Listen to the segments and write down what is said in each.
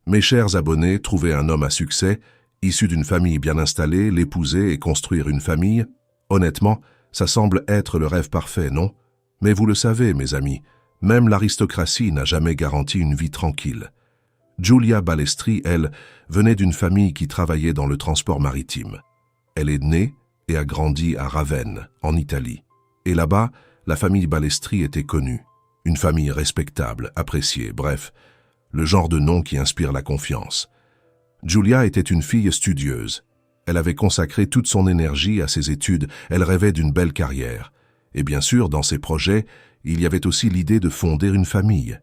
Mes chers abonnés, trouver un homme à succès, issu d'une famille bien installée, l'épouser et construire une famille, honnêtement, ça semble être le rêve parfait, non? Mais vous le savez, mes amis, même l'aristocratie n'a jamais garanti une vie tranquille. Giulia Ballestri, elle, venait d'une famille qui travaillait dans le transport maritime. Elle est née et a grandi à Ravenne, en Italie. Et là-bas, la famille Ballestri était connue. Une famille respectable, appréciée, bref, le genre de nom qui inspire la confiance. Giulia était une fille studieuse. Elle avait consacré toute son énergie à ses études, elle rêvait d'une belle carrière. Et bien sûr, dans ses projets, il y avait aussi l'idée de fonder une famille.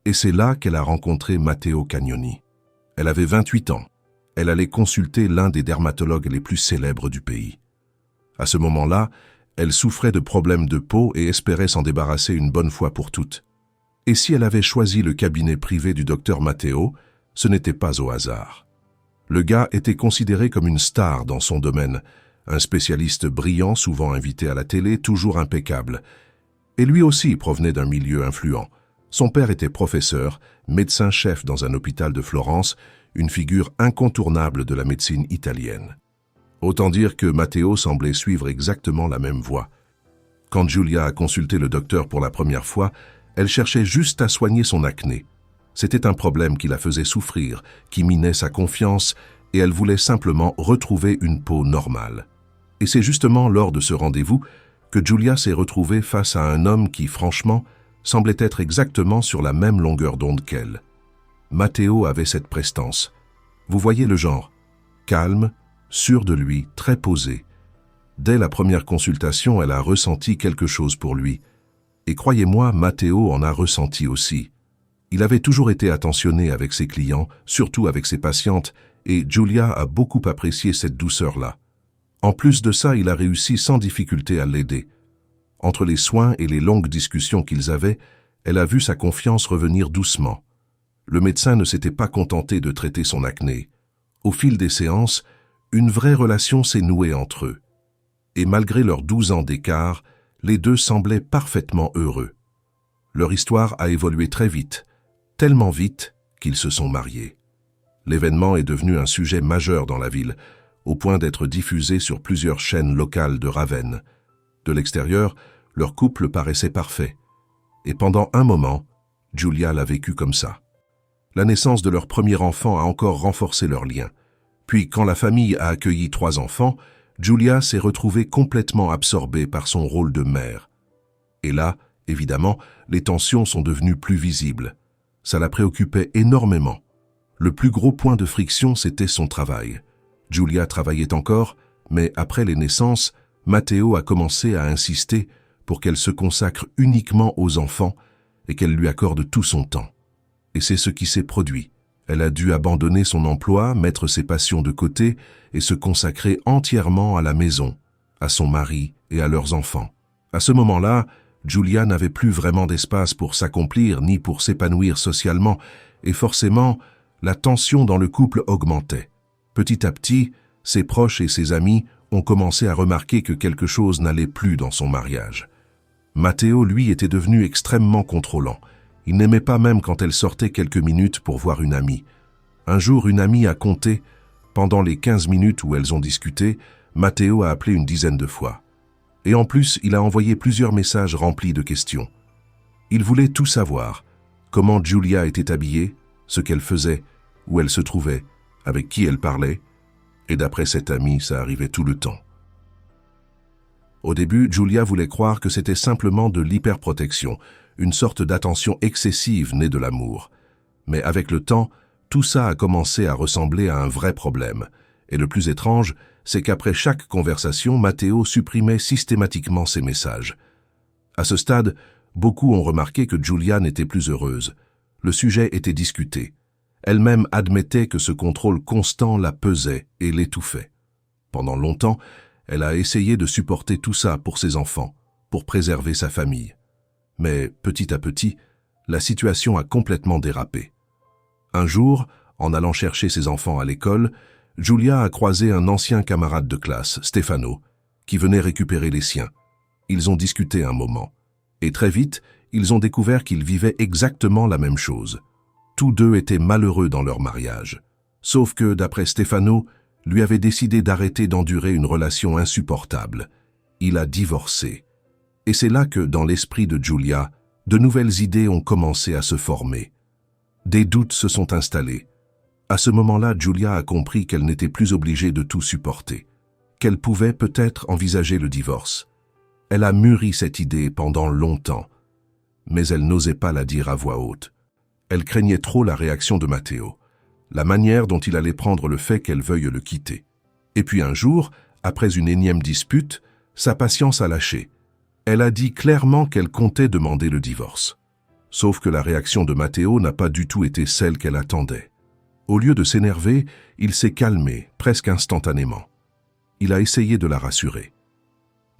Et c'est là qu'elle a rencontré Matteo Cagnoni. Elle avait 28 ans. Elle allait consulter l'un des dermatologues les plus célèbres du pays. À ce moment-là, elle souffrait de problèmes de peau et espérait s'en débarrasser une bonne fois pour toutes. Et si elle avait choisi le cabinet privé du docteur Matteo, ce n'était pas au hasard. Le gars était considéré comme une star dans son domaine, un spécialiste brillant, souvent invité à la télé, toujours impeccable. Et lui aussi provenait d'un milieu influent. Son père était professeur, médecin-chef dans un hôpital de Florence, une figure incontournable de la médecine italienne. Autant dire que Matteo semblait suivre exactement la même voie. Quand Giulia a consulté le docteur pour la première fois, elle cherchait juste à soigner son acné. C'était un problème qui la faisait souffrir, qui minait sa confiance, et elle voulait simplement retrouver une peau normale. Et c'est justement lors de ce rendez-vous que Giulia s'est retrouvée face à un homme qui, franchement, semblait être exactement sur la même longueur d'onde qu'elle. Matteo avait cette prestance. Vous voyez le genre, calme, sûr de lui, très posé. Dès la première consultation, elle a ressenti quelque chose pour lui. Et croyez-moi, Matteo en a ressenti aussi. Il avait toujours été attentionné avec ses clients, surtout avec ses patientes, et Giulia a beaucoup apprécié cette douceur-là. En plus de ça, il a réussi sans difficulté à l'aider. Entre les soins et les longues discussions qu'ils avaient, elle a vu sa confiance revenir doucement. Le médecin ne s'était pas contenté de traiter son acné. Au fil des séances, une vraie relation s'est nouée entre eux. Et malgré leurs 12 ans d'écart, les deux semblaient parfaitement heureux. Leur histoire a évolué très vite, tellement vite qu'ils se sont mariés. L'événement est devenu un sujet majeur dans la ville, au point d'être diffusé sur plusieurs chaînes locales de Ravenne. De l'extérieur, leur couple paraissait parfait. Et pendant un moment, Giulia l'a vécu comme ça. La naissance de leur premier enfant a encore renforcé leur lien. Puis, quand la famille a accueilli 3 enfants, Giulia s'est retrouvée complètement absorbée par son rôle de mère. Et là, évidemment, les tensions sont devenues plus visibles. Ça la préoccupait énormément. Le plus gros point de friction, c'était son travail. Giulia travaillait encore, mais après les naissances, Matteo a commencé à insister pour qu'elle se consacre uniquement aux enfants et qu'elle lui accorde tout son temps. Et c'est ce qui s'est produit. Elle a dû abandonner son emploi, mettre ses passions de côté et se consacrer entièrement à la maison, à son mari et à leurs enfants. À ce moment-là, Giulia n'avait plus vraiment d'espace pour s'accomplir ni pour s'épanouir socialement, et forcément, la tension dans le couple augmentait. Petit à petit, ses proches et ses amis ont commencé à remarquer que quelque chose n'allait plus dans son mariage. Matteo, lui, était devenu extrêmement contrôlant. Il n'aimait pas même quand elle sortait quelques minutes pour voir une amie. Un jour, une amie a compté. Pendant les 15 minutes où elles ont discuté, Matteo a appelé une dizaine de fois. Et en plus, il a envoyé plusieurs messages remplis de questions. Il voulait tout savoir. Comment Giulia était habillée, ce qu'elle faisait, où elle se trouvait, avec qui elle parlait. Et d'après cette amie, ça arrivait tout le temps. Au début, Giulia voulait croire que c'était simplement de l'hyperprotection, une sorte d'attention excessive née de l'amour. Mais avec le temps, tout ça a commencé à ressembler à un vrai problème. Et le plus étrange, c'est qu'après chaque conversation, Matteo supprimait systématiquement ses messages. À ce stade, beaucoup ont remarqué que Giulia n'était plus heureuse. Le sujet était discuté. Elle-même admettait que ce contrôle constant la pesait et l'étouffait. Pendant longtemps, elle a essayé de supporter tout ça pour ses enfants, pour préserver sa famille. Mais petit à petit, la situation a complètement dérapé. Un jour, en allant chercher ses enfants à l'école, Giulia a croisé un ancien camarade de classe, Stefano, qui venait récupérer les siens. Ils ont discuté un moment. Et très vite, ils ont découvert qu'ils vivaient exactement la même chose. Tous deux étaient malheureux dans leur mariage. Sauf que, d'après Stefano, lui avait décidé d'arrêter d'endurer une relation insupportable. Il a divorcé. Et c'est là que, dans l'esprit de Giulia, de nouvelles idées ont commencé à se former. Des doutes se sont installés. À ce moment-là, Giulia a compris qu'elle n'était plus obligée de tout supporter, qu'elle pouvait peut-être envisager le divorce. Elle a mûri cette idée pendant longtemps, mais elle n'osait pas la dire à voix haute. Elle craignait trop la réaction de Matteo, la manière dont il allait prendre le fait qu'elle veuille le quitter. Et puis un jour, après une énième dispute, sa patience a lâché. Elle a dit clairement qu'elle comptait demander le divorce. Sauf que la réaction de Matteo n'a pas du tout été celle qu'elle attendait. Au lieu de s'énerver, il s'est calmé, presque instantanément. Il a essayé de la rassurer.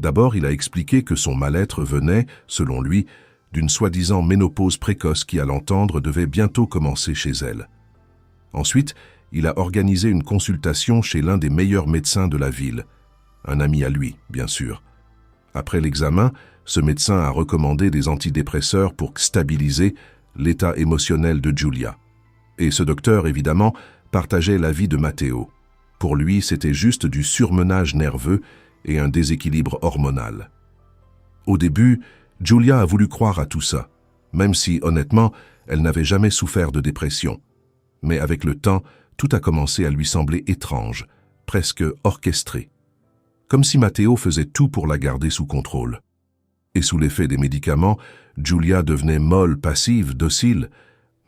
D'abord, il a expliqué que son mal-être venait, selon lui, d'une soi-disant ménopause précoce qui, à l'entendre, devait bientôt commencer chez elle. Ensuite, il a organisé une consultation chez l'un des meilleurs médecins de la ville, un ami à lui, bien sûr. Après l'examen, ce médecin a recommandé des antidépresseurs pour stabiliser l'état émotionnel de Giulia. Et ce docteur, évidemment, partageait l'avis de Matteo. Pour lui, c'était juste du surmenage nerveux et un déséquilibre hormonal. Au début, Giulia a voulu croire à tout ça, même si, honnêtement, elle n'avait jamais souffert de dépression. Mais avec le temps, tout a commencé à lui sembler étrange, presque orchestré. Comme si Matteo faisait tout pour la garder sous contrôle. Et sous l'effet des médicaments, Giulia devenait molle, passive, docile.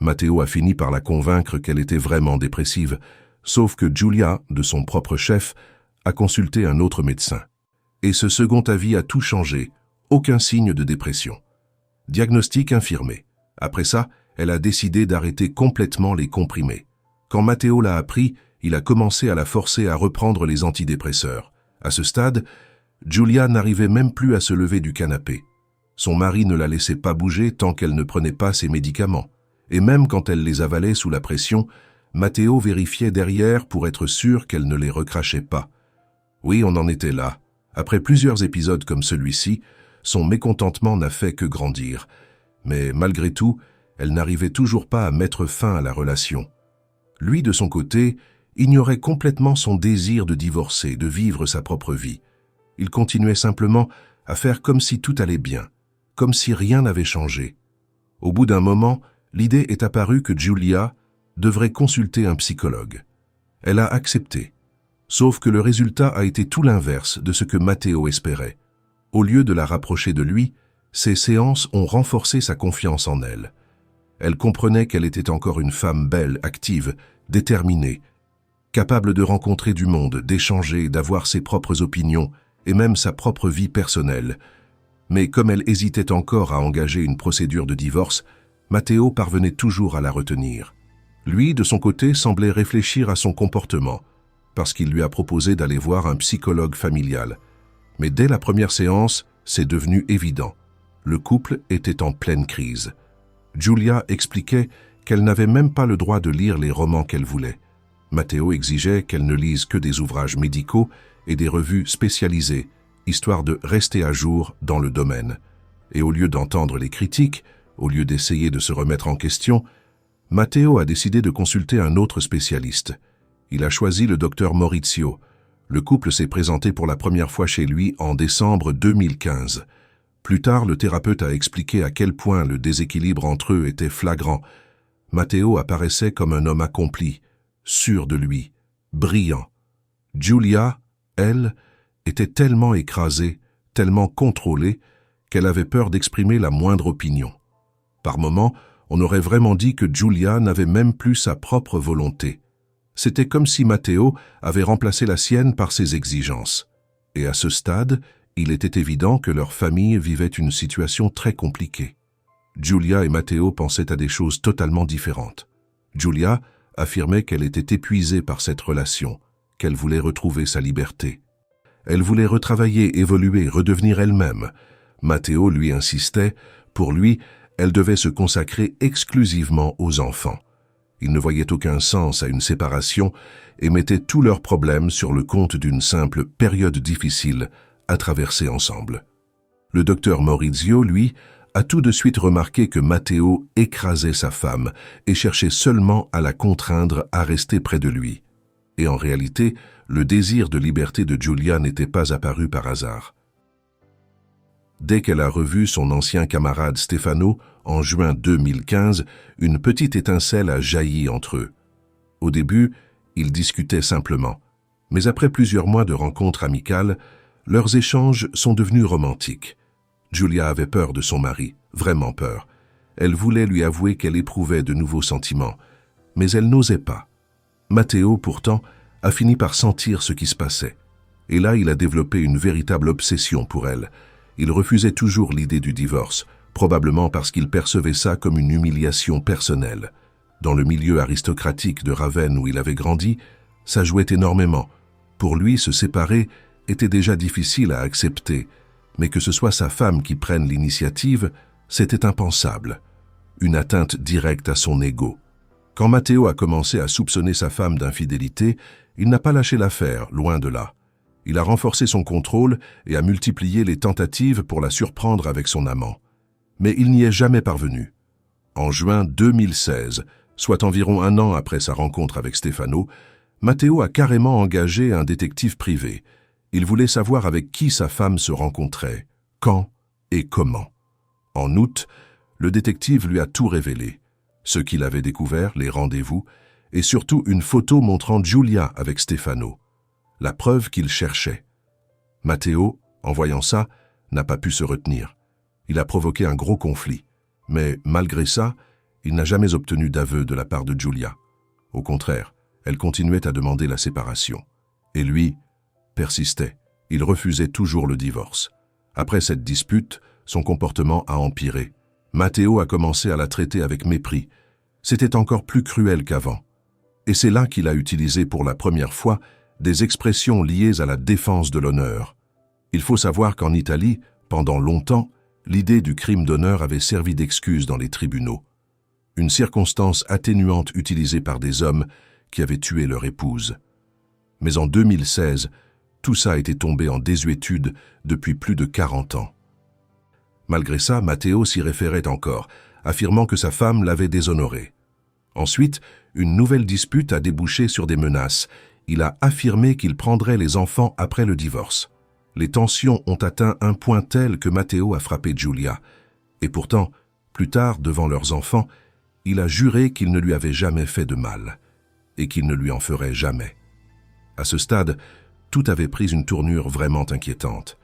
Matteo a fini par la convaincre qu'elle était vraiment dépressive, sauf que Giulia, de son propre chef, a consulté un autre médecin. Et ce second avis a tout changé, aucun signe de dépression. Diagnostic infirmé. Après ça, elle a décidé d'arrêter complètement les comprimés. Quand Matteo l'a appris, il a commencé à la forcer à reprendre les antidépresseurs. À ce stade, Giulia n'arrivait même plus à se lever du canapé. Son mari ne la laissait pas bouger tant qu'elle ne prenait pas ses médicaments. Et même quand elle les avalait sous la pression, Matteo vérifiait derrière pour être sûr qu'elle ne les recrachait pas. Oui, on en était là. Après plusieurs épisodes comme celui-ci, son mécontentement n'a fait que grandir. Mais malgré tout, elle n'arrivait toujours pas à mettre fin à la relation. Lui, de son côté, ignorait complètement son désir de divorcer, de vivre sa propre vie. Il continuait simplement à faire comme si tout allait bien, comme si rien n'avait changé. Au bout d'un moment, l'idée est apparue que Giulia devrait consulter un psychologue. Elle a accepté. Sauf que le résultat a été tout l'inverse de ce que Matteo espérait. Au lieu de la rapprocher de lui, ces séances ont renforcé sa confiance en elle. Elle comprenait qu'elle était encore une femme belle, active, déterminée, capable de rencontrer du monde, d'échanger, d'avoir ses propres opinions et même sa propre vie personnelle. Mais comme elle hésitait encore à engager une procédure de divorce, Matteo parvenait toujours à la retenir. Lui, de son côté, semblait réfléchir à son comportement, parce qu'il lui a proposé d'aller voir un psychologue familial. Mais dès la première séance, c'est devenu évident. Le couple était en pleine crise. Giulia expliquait qu'elle n'avait même pas le droit de lire les romans qu'elle voulait. Matteo exigeait qu'elle ne lise que des ouvrages médicaux et des revues spécialisées, histoire de rester à jour dans le domaine. Et au lieu d'entendre les critiques, au lieu d'essayer de se remettre en question, Matteo a décidé de consulter un autre spécialiste. Il a choisi le docteur Maurizio. Le couple s'est présenté pour la première fois chez lui en décembre 2015. Plus tard, le thérapeute a expliqué à quel point le déséquilibre entre eux était flagrant. Matteo apparaissait comme un homme accompli, sûr de lui, brillant. Giulia, elle, était tellement écrasée, tellement contrôlée, qu'elle avait peur d'exprimer la moindre opinion. Par moments, on aurait vraiment dit que Giulia n'avait même plus sa propre volonté. C'était comme si Matteo avait remplacé la sienne par ses exigences. Et à ce stade, il était évident que leur famille vivait une situation très compliquée. Giulia et Matteo pensaient à des choses totalement différentes. Giulia affirmait qu'elle était épuisée par cette relation, qu'elle voulait retrouver sa liberté. Elle voulait retravailler, évoluer, redevenir elle-même. Matteo lui insistait, pour lui, elle devait se consacrer exclusivement aux enfants. Il ne voyait aucun sens à une séparation et mettait tous leurs problèmes sur le compte d'une simple période difficile à traverser ensemble. Le docteur Maurizio, lui, a tout de suite remarqué que Matteo écrasait sa femme et cherchait seulement à la contraindre à rester près de lui. Et en réalité, le désir de liberté de Giulia n'était pas apparu par hasard. Dès qu'elle a revu son ancien camarade Stefano, en juin 2015, une petite étincelle a jailli entre eux. Au début, ils discutaient simplement, mais après plusieurs mois de rencontres amicales, leurs échanges sont devenus romantiques. Giulia avait peur de son mari, vraiment peur. Elle voulait lui avouer qu'elle éprouvait de nouveaux sentiments, mais elle n'osait pas. Matteo, pourtant, a fini par sentir ce qui se passait. Et là, il a développé une véritable obsession pour elle. Il refusait toujours l'idée du divorce, probablement parce qu'il percevait ça comme une humiliation personnelle. Dans le milieu aristocratique de Ravenne où il avait grandi, ça jouait énormément. Pour lui, se séparer était déjà difficile à accepter, mais que ce soit sa femme qui prenne l'initiative, c'était impensable. Une atteinte directe à son ego. Quand Matteo a commencé à soupçonner sa femme d'infidélité, il n'a pas lâché l'affaire, loin de là. Il a renforcé son contrôle et a multiplié les tentatives pour la surprendre avec son amant. Mais il n'y est jamais parvenu. En juin 2016, soit environ un an après sa rencontre avec Stefano, Matteo a carrément engagé un détective privé. Il voulait savoir avec qui sa femme se rencontrait, quand et comment. En août, le détective lui a tout révélé. Ce qu'il avait découvert, les rendez-vous, et surtout une photo montrant Giulia avec Stefano. La preuve qu'il cherchait. Matteo, en voyant ça, n'a pas pu se retenir. Il a provoqué un gros conflit. Mais malgré ça, il n'a jamais obtenu d'aveu de la part de Giulia. Au contraire, elle continuait à demander la séparation. Et lui persistait. Il refusait toujours le divorce. Après cette dispute, son comportement a empiré. Matteo a commencé à la traiter avec mépris. C'était encore plus cruel qu'avant. Et c'est là qu'il a utilisé pour la première fois des expressions liées à la défense de l'honneur. Il faut savoir qu'en Italie, pendant longtemps, l'idée du crime d'honneur avait servi d'excuse dans les tribunaux. Une circonstance atténuante utilisée par des hommes qui avaient tué leur épouse. Mais en 2016, tout ça était tombé en désuétude depuis plus de 40 ans. Malgré ça, Matteo s'y référait encore, affirmant que sa femme l'avait déshonoré. Ensuite, une nouvelle dispute a débouché sur des menaces. Il a affirmé qu'il prendrait les enfants après le divorce. Les tensions ont atteint un point tel que Matteo a frappé Giulia. Et pourtant, plus tard, devant leurs enfants, il a juré qu'il ne lui avait jamais fait de mal et qu'il ne lui en ferait jamais. À ce stade, tout avait pris une tournure vraiment inquiétante.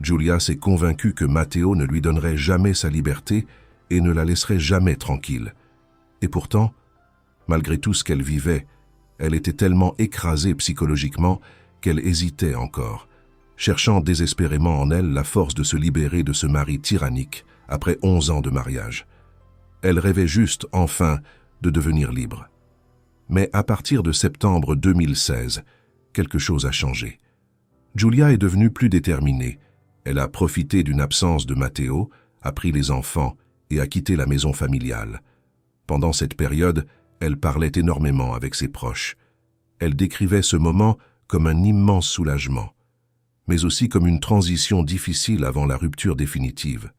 Giulia s'est convaincue que Matteo ne lui donnerait jamais sa liberté et ne la laisserait jamais tranquille. Et pourtant, malgré tout ce qu'elle vivait, elle était tellement écrasée psychologiquement qu'elle hésitait encore, cherchant désespérément en elle la force de se libérer de ce mari tyrannique après 11 ans de mariage. Elle rêvait juste, enfin, de devenir libre. Mais à partir de septembre 2016, quelque chose a changé. Giulia est devenue plus déterminée. Elle a profité d'une absence de Matteo, a pris les enfants et a quitté la maison familiale. Pendant cette période, elle parlait énormément avec ses proches. Elle décrivait ce moment comme un immense soulagement, mais aussi comme une transition difficile avant la rupture définitive.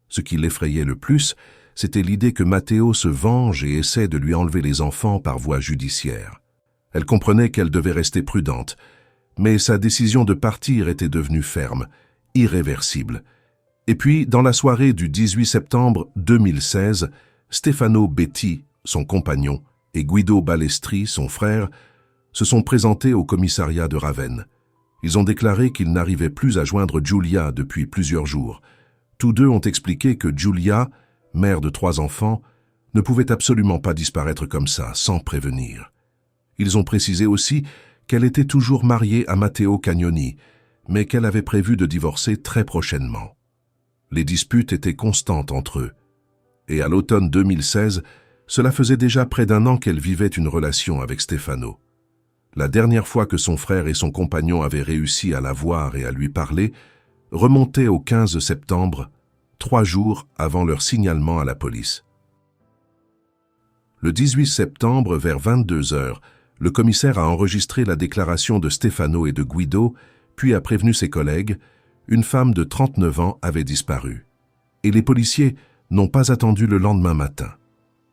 Ce qui l'effrayait le plus, c'était l'idée que Matteo se venge et essaie de lui enlever les enfants par voie judiciaire. Elle comprenait qu'elle devait rester prudente, mais sa décision de partir était devenue ferme, irréversible. Et puis, dans la soirée du 18 septembre 2016, Stefano Betti, son compagnon, et Guido Balestri, son frère, se sont présentés au commissariat de Ravenne. Ils ont déclaré qu'ils n'arrivaient plus à joindre Giulia depuis plusieurs jours. Tous deux ont expliqué que Giulia, mère de 3 enfants, ne pouvait absolument pas disparaître comme ça, sans prévenir. Ils ont précisé aussi qu'elle était toujours mariée à Matteo Cagnoni, mais qu'elle avait prévu de divorcer très prochainement. Les disputes étaient constantes entre eux. Et à l'automne 2016, cela faisait déjà près d'1 an qu'elle vivait une relation avec Stefano. La dernière fois que son frère et son compagnon avaient réussi à la voir et à lui parler remontait au 15 septembre, 3 jours avant leur signalement à la police. Le 18 septembre, vers 22 heures, le commissaire a enregistré la déclaration de Stefano et de Guido, puis a prévenu ses collègues, une femme de 39 ans avait disparu. Et les policiers n'ont pas attendu le lendemain matin.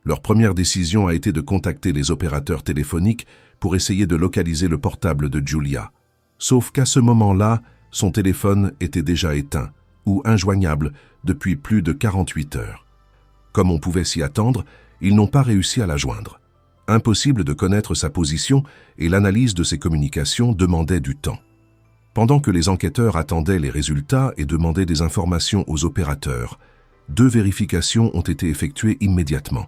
Leur première décision a été de contacter les opérateurs téléphoniques pour essayer de localiser le portable de Giulia. Sauf qu'à ce moment-là, son téléphone était déjà éteint ou injoignable depuis plus de 48 heures. Comme on pouvait s'y attendre, ils n'ont pas réussi à la joindre. Impossible de connaître sa position et l'analyse de ses communications demandait du temps. Pendant que les enquêteurs attendaient les résultats et demandaient des informations aux opérateurs, 2 vérifications ont été effectuées immédiatement.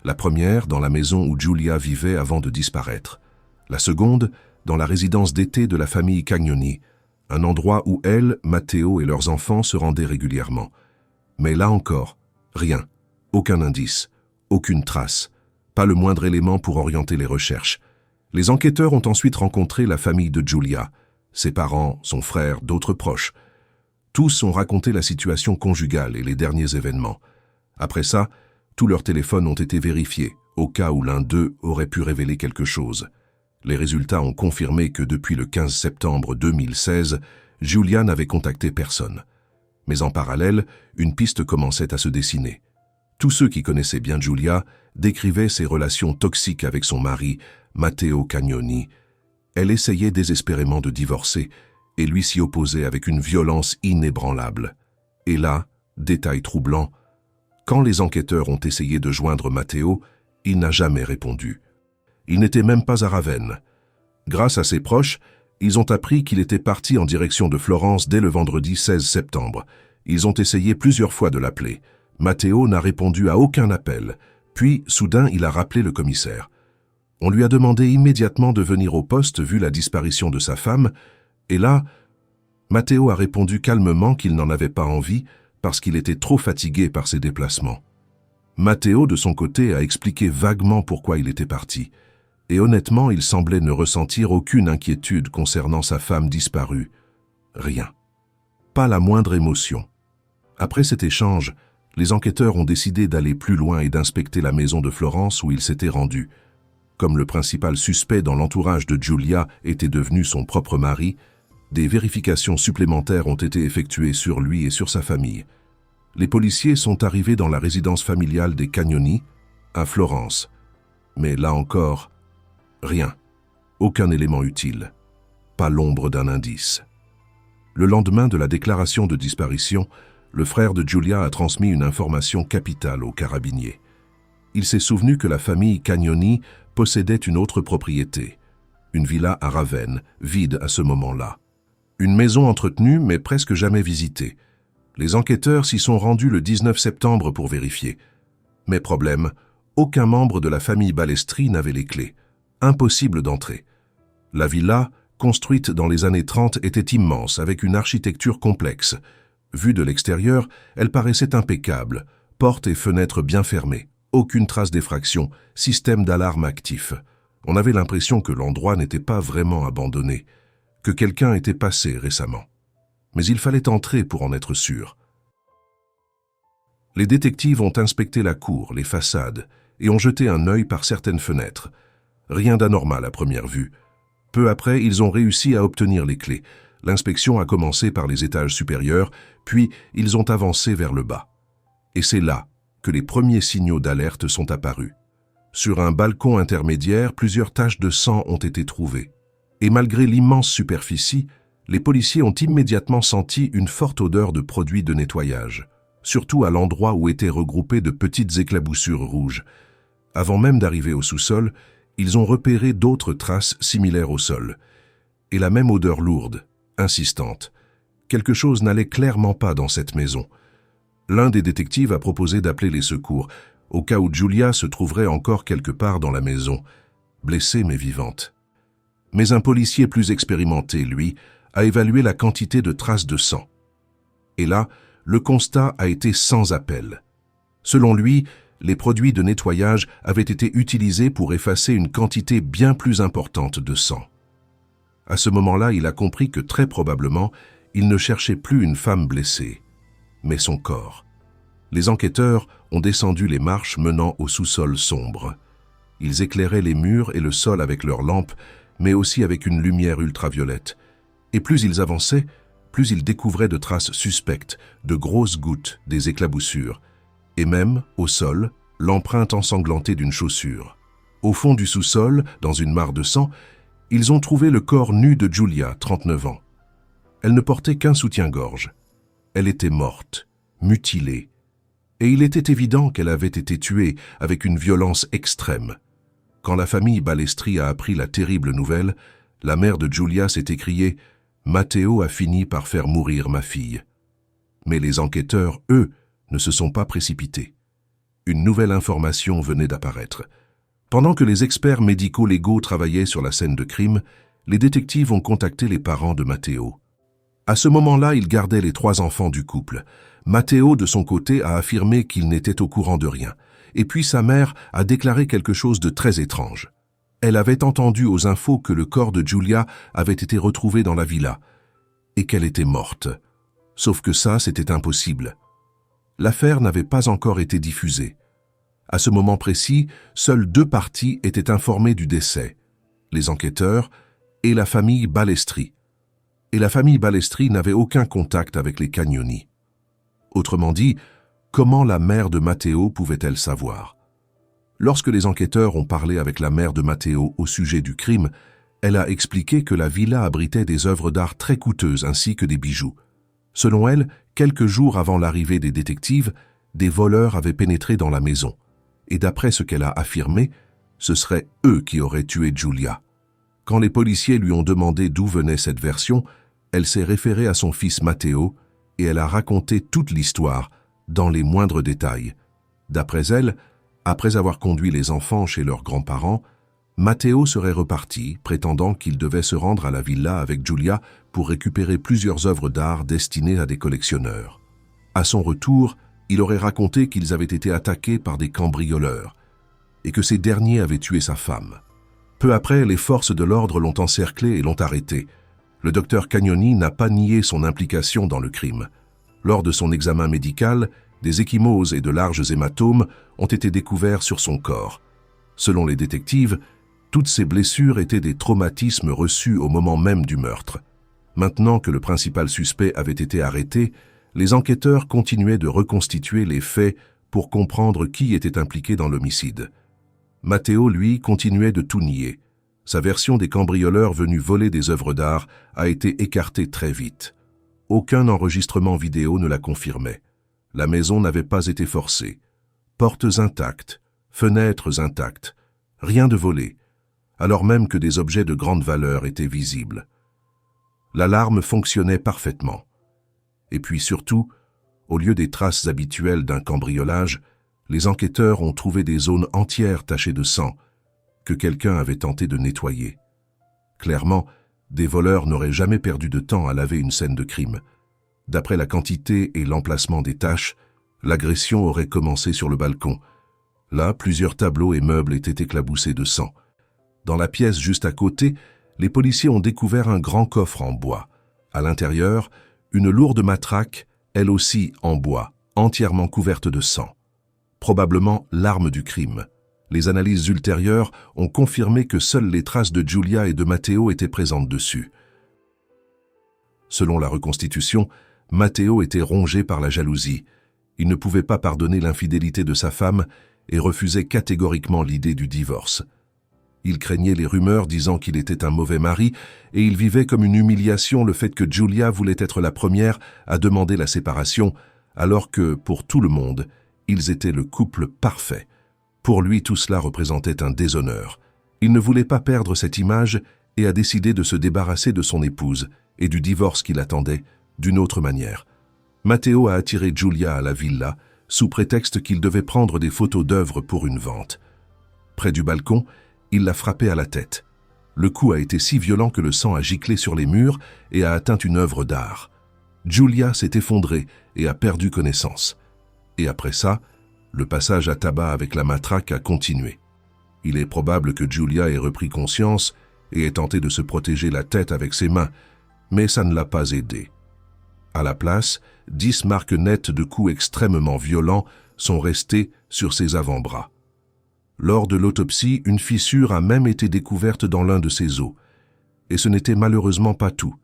La première dans la maison où Giulia vivait avant de disparaître. La seconde dans la résidence d'été de la famille Cagnoni, un endroit où elle, Matteo et leurs enfants se rendaient régulièrement. Mais là encore, rien, aucun indice, aucune trace, pas le moindre élément pour orienter les recherches. Les enquêteurs ont ensuite rencontré la famille de Giulia, ses parents, son frère, d'autres proches. Tous ont raconté la situation conjugale et les derniers événements. Après ça, tous leurs téléphones ont été vérifiés, au cas où l'un d'eux aurait pu révéler quelque chose. Les résultats ont confirmé que depuis le 15 septembre 2016, Giulia n'avait contacté personne. Mais en parallèle, une piste commençait à se dessiner. Tous ceux qui connaissaient bien Giulia décrivaient ses relations toxiques avec son mari, Matteo Cagnoni. Elle essayait désespérément de divorcer et lui s'y opposait avec une violence inébranlable. Et là, détail troublant, quand les enquêteurs ont essayé de joindre Matteo, il n'a jamais répondu. Il n'était même pas à Ravenne. Grâce à ses proches, ils ont appris qu'il était parti en direction de Florence dès le vendredi 16 septembre. Ils ont essayé plusieurs fois de l'appeler. Matteo n'a répondu à aucun appel. Puis, soudain, il a rappelé le commissaire. On lui a demandé immédiatement de venir au poste vu la disparition de sa femme, et là, Matteo a répondu calmement qu'il n'en avait pas envie parce qu'il était trop fatigué par ses déplacements. Matteo, de son côté, a expliqué vaguement pourquoi il était parti. Et honnêtement, il semblait ne ressentir aucune inquiétude concernant sa femme disparue. Rien. Pas la moindre émotion. Après cet échange, les enquêteurs ont décidé d'aller plus loin et d'inspecter la maison de Florence où il s'était rendu. Comme le principal suspect dans l'entourage de Giulia était devenu son propre mari, des vérifications supplémentaires ont été effectuées sur lui et sur sa famille. Les policiers sont arrivés dans la résidence familiale des Cagnoni, à Florence. Mais là encore, rien. Aucun élément utile. Pas l'ombre d'un indice. Le lendemain de la déclaration de disparition, le frère de Giulia a transmis une information capitale aux carabiniers. Il s'est souvenu que la famille Cagnoni possédait une autre propriété, une villa à Ravenne, vide à ce moment-là. Une maison entretenue mais presque jamais visitée. Les enquêteurs s'y sont rendus le 19 septembre pour vérifier. Mais problème, aucun membre de la famille Balestri n'avait les clés. Impossible d'entrer. La villa, construite dans les années 30, était immense, avec une architecture complexe. Vue de l'extérieur, elle paraissait impeccable, portes et fenêtres bien fermées, aucune trace d'effraction, système d'alarme actif. On avait l'impression que l'endroit n'était pas vraiment abandonné, que quelqu'un était passé récemment. Mais il fallait entrer pour en être sûr. Les détectives ont inspecté la cour, les façades, et ont jeté un œil par certaines fenêtres. Rien d'anormal à première vue. Peu après, ils ont réussi à obtenir les clés. L'inspection a commencé par les étages supérieurs, puis ils ont avancé vers le bas. Et c'est là que les premiers signaux d'alerte sont apparus. Sur un balcon intermédiaire, plusieurs taches de sang ont été trouvées. Et malgré l'immense superficie, les policiers ont immédiatement senti une forte odeur de produits de nettoyage, surtout à l'endroit où étaient regroupées de petites éclaboussures rouges. Avant même d'arriver au sous-sol, ils ont repéré d'autres traces similaires au sol. Et la même odeur lourde, insistante. Quelque chose n'allait clairement pas dans cette maison. L'un des détectives a proposé d'appeler les secours, au cas où Giulia se trouverait encore quelque part dans la maison, blessée mais vivante. Mais un policier plus expérimenté, lui, a évalué la quantité de traces de sang. Et là, le constat a été sans appel. Selon lui, les produits de nettoyage avaient été utilisés pour effacer une quantité bien plus importante de sang. À ce moment-là, il a compris que très probablement, il ne cherchait plus une femme blessée, mais son corps. Les enquêteurs ont descendu les marches menant au sous-sol sombre. Ils éclairaient les murs et le sol avec leurs lampes, mais aussi avec une lumière ultraviolette. Et plus ils avançaient, plus il découvrait de traces suspectes, de grosses gouttes, des éclaboussures, et même, au sol, l'empreinte ensanglantée d'une chaussure. Au fond du sous-sol, dans une mare de sang, ils ont trouvé le corps nu de Julia, 39 ans. Elle ne portait qu'un soutien-gorge. Elle était morte, mutilée, et il était évident qu'elle avait été tuée avec une violence extrême. Quand la famille Balestri a appris la terrible nouvelle, la mère de Julia s'est écriée « Matteo a fini par faire mourir ma fille ». Mais les enquêteurs, eux, ne se sont pas précipités. Une nouvelle information venait d'apparaître. Pendant que les experts médico-légaux travaillaient sur la scène de crime, les détectives ont contacté les parents de Matteo. À ce moment-là, ils gardaient les 3 enfants du couple. Matteo, de son côté, a affirmé qu'il n'était au courant de rien. Et puis sa mère a déclaré quelque chose de très étrange. Elle avait entendu aux infos que le corps de Julia avait été retrouvé dans la villa et qu'elle était morte. Sauf que ça, c'était impossible. L'affaire n'avait pas encore été diffusée. À ce moment précis, seules 2 parties étaient informées du décès, les enquêteurs et la famille Balestri. Et la famille Balestri n'avait aucun contact avec les Cagnoni. Autrement dit, comment la mère de Matteo pouvait-elle savoir? Lorsque les enquêteurs ont parlé avec la mère de Matteo au sujet du crime, elle a expliqué que la villa abritait des œuvres d'art très coûteuses ainsi que des bijoux. Selon elle, quelques jours avant l'arrivée des détectives, des voleurs avaient pénétré dans la maison. Et d'après ce qu'elle a affirmé, ce seraient eux qui auraient tué Julia. Quand les policiers lui ont demandé d'où venait cette version, elle s'est référée à son fils Matteo et elle a raconté toute l'histoire, dans les moindres détails. D'après elle, après avoir conduit les enfants chez leurs grands-parents, Matteo serait reparti, prétendant qu'il devait se rendre à la villa avec Julia pour récupérer plusieurs œuvres d'art destinées à des collectionneurs. À son retour, il aurait raconté qu'ils avaient été attaqués par des cambrioleurs et que ces derniers avaient tué sa femme. Peu après, les forces de l'ordre l'ont encerclé et l'ont arrêté. Le docteur Cagnoni n'a pas nié son implication dans le crime. Lors de son examen médical, des ecchymoses et de larges hématomes ont été découverts sur son corps. Selon les détectives, toutes ces blessures étaient des traumatismes reçus au moment même du meurtre. Maintenant que le principal suspect avait été arrêté, les enquêteurs continuaient de reconstituer les faits pour comprendre qui était impliqué dans l'homicide. Matteo, lui, continuait de tout nier. Sa version des cambrioleurs venus voler des œuvres d'art a été écartée très vite. Aucun enregistrement vidéo ne la confirmait. La maison n'avait pas été forcée. Portes intactes, fenêtres intactes, rien de volé, alors même que des objets de grande valeur étaient visibles. L'alarme fonctionnait parfaitement. Et puis surtout, au lieu des traces habituelles d'un cambriolage, les enquêteurs ont trouvé des zones entières tachées de sang que quelqu'un avait tenté de nettoyer. Clairement, des voleurs n'auraient jamais perdu de temps à laver une scène de crime. D'après la quantité et l'emplacement des taches, l'agression aurait commencé sur le balcon. Là, plusieurs tableaux et meubles étaient éclaboussés de sang. Dans la pièce juste à côté, les policiers ont découvert un grand coffre en bois. À l'intérieur, une lourde matraque, elle aussi en bois, entièrement couverte de sang. Probablement l'arme du crime. Les analyses ultérieures ont confirmé que seules les traces de Julia et de Matteo étaient présentes dessus. Selon la reconstitution, Matteo était rongé par la jalousie. Il ne pouvait pas pardonner l'infidélité de sa femme et refusait catégoriquement l'idée du divorce. Il craignait les rumeurs disant qu'il était un mauvais mari et il vivait comme une humiliation le fait que Julia voulait être la première à demander la séparation, alors que, pour tout le monde, ils étaient le couple parfait. Pour lui, tout cela représentait un déshonneur. Il ne voulait pas perdre cette image et a décidé de se débarrasser de son épouse et du divorce qui l'attendait d'une autre manière. Matteo a attiré Julia à la villa sous prétexte qu'il devait prendre des photos d'œuvres pour une vente. Près du balcon, il l'a frappée à la tête. Le coup a été si violent que le sang a giclé sur les murs et a atteint une œuvre d'art. Julia s'est effondrée et a perdu connaissance. Et après ça, le passage à tabac avec la matraque a continué. Il est probable que Julia ait repris conscience et ait tenté de se protéger la tête avec ses mains, mais ça ne l'a pas aidé. À la place, 10 marques nettes de coups extrêmement violents sont restées sur ses avant-bras. Lors de l'autopsie, une fissure a même été découverte dans l'un de ses os. Et ce n'était malheureusement pas tout.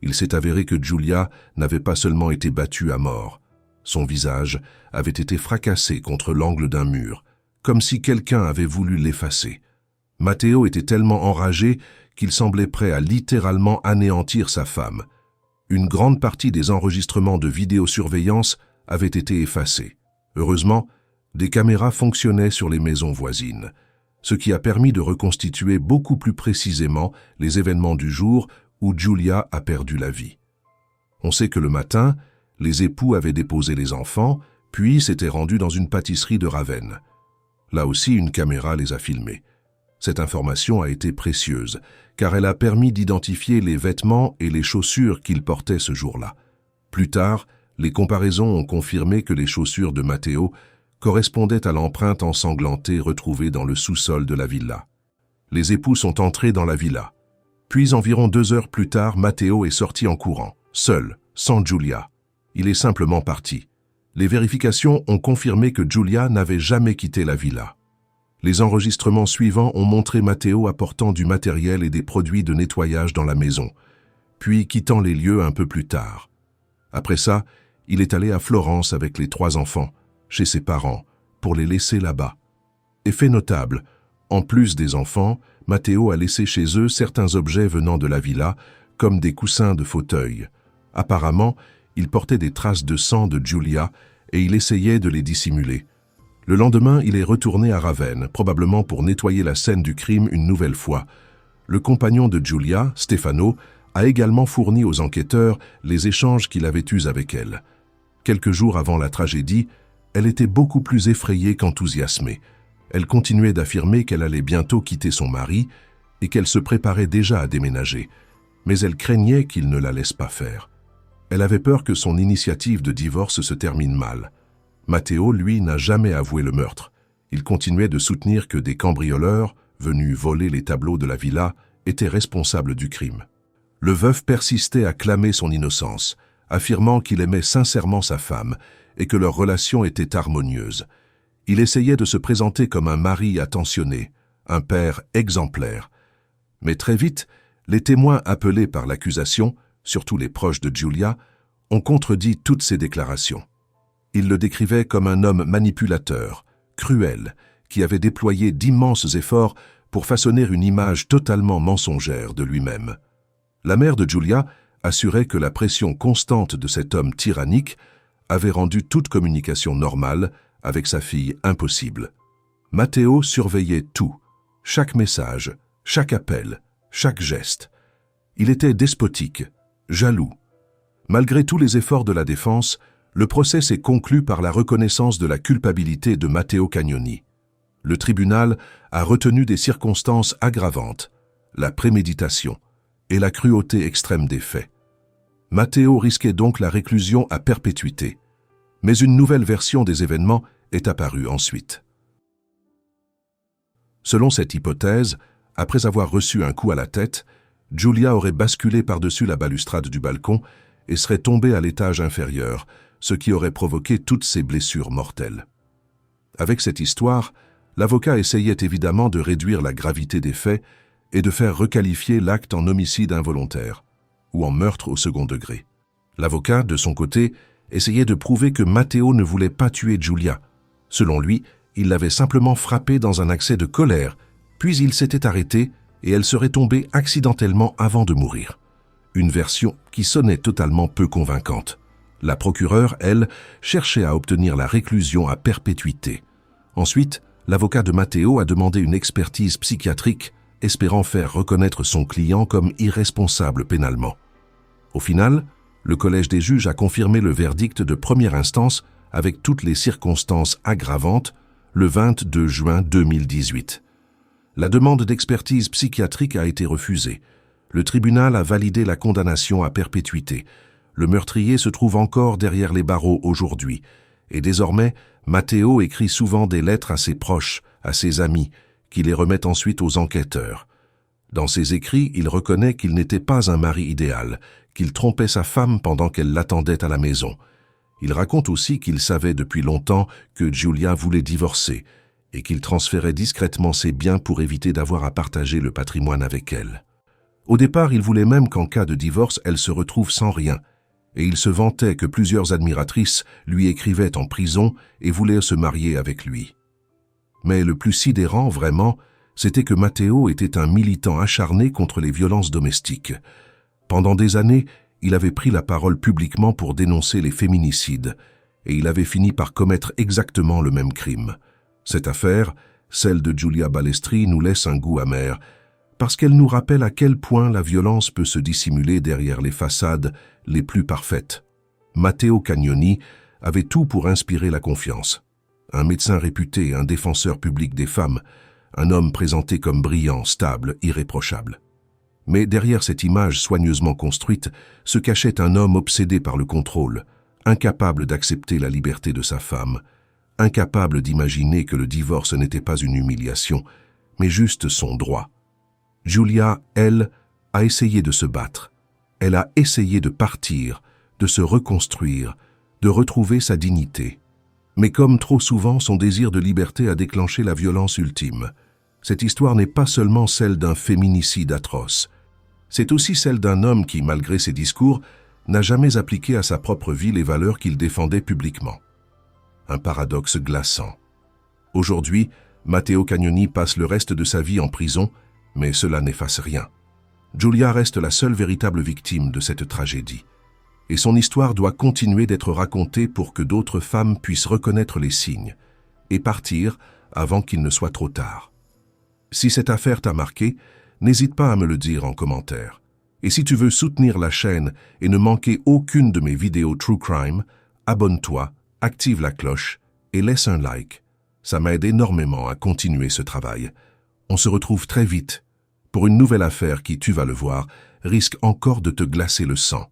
Il s'est avéré que Giulia n'avait pas seulement été battue à mort. Son visage avait été fracassé contre l'angle d'un mur, comme si quelqu'un avait voulu l'effacer. Matteo était tellement enragé qu'il semblait prêt à littéralement anéantir sa femme. Une grande partie des enregistrements de vidéosurveillance avaient été effacés. Heureusement, des caméras fonctionnaient sur les maisons voisines, ce qui a permis de reconstituer beaucoup plus précisément les événements du jour où Giulia a perdu la vie. On sait que le matin, les époux avaient déposé les enfants, puis s'étaient rendus dans une pâtisserie de Ravenne. Là aussi, une caméra les a filmés. Cette information a été précieuse, car elle a permis d'identifier les vêtements et les chaussures qu'il portait ce jour-là. Plus tard, les comparaisons ont confirmé que les chaussures de Matteo correspondaient à l'empreinte ensanglantée retrouvée dans le sous-sol de la villa. Les époux sont entrés dans la villa. Puis, environ 2 heures plus tard, Matteo est sorti en courant, seul, sans Giulia. Il est simplement parti. Les vérifications ont confirmé que Giulia n'avait jamais quitté la villa. Les enregistrements suivants ont montré Matteo apportant du matériel et des produits de nettoyage dans la maison, puis quittant les lieux un peu plus tard. Après ça, il est allé à Florence avec les 3 enfants, chez ses parents, pour les laisser là-bas. Effet notable, en plus des enfants, Matteo a laissé chez eux certains objets venant de la villa, comme des coussins de fauteuil. Apparemment, il portait des traces de sang de Giulia et il essayait de les dissimuler. Le lendemain, il est retourné à Ravenne, probablement pour nettoyer la scène du crime une nouvelle fois. Le compagnon de Giulia, Stefano, a également fourni aux enquêteurs les échanges qu'il avait eus avec elle. Quelques jours avant la tragédie, elle était beaucoup plus effrayée qu'enthousiasmée. Elle continuait d'affirmer qu'elle allait bientôt quitter son mari et qu'elle se préparait déjà à déménager. Mais elle craignait qu'il ne la laisse pas faire. Elle avait peur que son initiative de divorce se termine mal. Matteo, lui, n'a jamais avoué le meurtre. Il continuait de soutenir que des cambrioleurs, venus voler les tableaux de la villa, étaient responsables du crime. Le veuf persistait à clamer son innocence, affirmant qu'il aimait sincèrement sa femme et que leur relation était harmonieuse. Il essayait de se présenter comme un mari attentionné, un père exemplaire. Mais très vite, les témoins appelés par l'accusation, surtout les proches de Giulia, ont contredit toutes ces déclarations. Ils le décrivaient comme un homme manipulateur, cruel, qui avait déployé d'immenses efforts pour façonner une image totalement mensongère de lui-même. La mère de Giulia assurait que la pression constante de cet homme tyrannique avait rendu toute communication normale avec sa fille impossible. Matteo surveillait tout, chaque message, chaque appel, chaque geste. Il était despotique, jaloux. Malgré tous les efforts de la défense, le procès s'est conclu par la reconnaissance de la culpabilité de Matteo Cagnoni. Le tribunal a retenu des circonstances aggravantes, la préméditation et la cruauté extrême des faits. Matteo risquait donc la réclusion à perpétuité. Mais une nouvelle version des événements est apparue ensuite. Selon cette hypothèse, après avoir reçu un coup à la tête, Giulia aurait basculé par-dessus la balustrade du balcon et serait tombée à l'étage inférieur, ce qui aurait provoqué toutes ces blessures mortelles. Avec cette histoire, l'avocat essayait évidemment de réduire la gravité des faits et de faire requalifier l'acte en homicide involontaire ou en meurtre au second degré. L'avocat, de son côté, essayait de prouver que Matteo ne voulait pas tuer Giulia. Selon lui, il l'avait simplement frappée dans un accès de colère, puis il s'était arrêté et elle serait tombée accidentellement avant de mourir. Une version qui sonnait totalement peu convaincante. La procureure, elle, cherchait à obtenir la réclusion à perpétuité. Ensuite, l'avocat de Matteo a demandé une expertise psychiatrique, espérant faire reconnaître son client comme irresponsable pénalement. Au final, le collège des juges a confirmé le verdict de première instance avec toutes les circonstances aggravantes le 22 juin 2018. La demande d'expertise psychiatrique a été refusée. Le tribunal a validé la condamnation à perpétuité. Le meurtrier se trouve encore derrière les barreaux aujourd'hui. Et désormais, Matteo écrit souvent des lettres à ses proches, à ses amis, qui les remettent ensuite aux enquêteurs. Dans ses écrits, il reconnaît qu'il n'était pas un mari idéal, qu'il trompait sa femme pendant qu'elle l'attendait à la maison. Il raconte aussi qu'il savait depuis longtemps que Giulia voulait divorcer et qu'il transférait discrètement ses biens pour éviter d'avoir à partager le patrimoine avec elle. Au départ, il voulait même qu'en cas de divorce, elle se retrouve sans rien, et il se vantait que plusieurs admiratrices lui écrivaient en prison et voulaient se marier avec lui. Mais le plus sidérant, vraiment, c'était que Matteo était un militant acharné contre les violences domestiques. Pendant des années, il avait pris la parole publiquement pour dénoncer les féminicides, et il avait fini par commettre exactement le même crime. Cette affaire, celle de Giulia Ballestri, nous laisse un goût amer, parce qu'elle nous rappelle à quel point la violence peut se dissimuler derrière les façades les plus parfaites. Matteo Cagnoni avait tout pour inspirer la confiance. Un médecin réputé, un défenseur public des femmes, un homme présenté comme brillant, stable, irréprochable. Mais derrière cette image soigneusement construite se cachait un homme obsédé par le contrôle, incapable d'accepter la liberté de sa femme, incapable d'imaginer que le divorce n'était pas une humiliation, mais juste son droit. Giulia, elle, a essayé de se battre. Elle a essayé de partir, de se reconstruire, de retrouver sa dignité. Mais comme trop souvent, son désir de liberté a déclenché la violence ultime. Cette histoire n'est pas seulement celle d'un féminicide atroce. C'est aussi celle d'un homme qui, malgré ses discours, n'a jamais appliqué à sa propre vie les valeurs qu'il défendait publiquement. Un paradoxe glaçant. Aujourd'hui, Matteo Cagnoni passe le reste de sa vie en prison, mais cela n'efface rien. Giulia reste la seule véritable victime de cette tragédie. Et son histoire doit continuer d'être racontée pour que d'autres femmes puissent reconnaître les signes et partir avant qu'il ne soit trop tard. Si cette affaire t'a marqué, n'hésite pas à me le dire en commentaire. Et si tu veux soutenir la chaîne et ne manquer aucune de mes vidéos True Crime, abonne-toi, active la cloche et laisse un like. Ça m'aide énormément à continuer ce travail. On se retrouve très vite pour une nouvelle affaire qui, tu vas le voir, risque encore de te glacer le sang.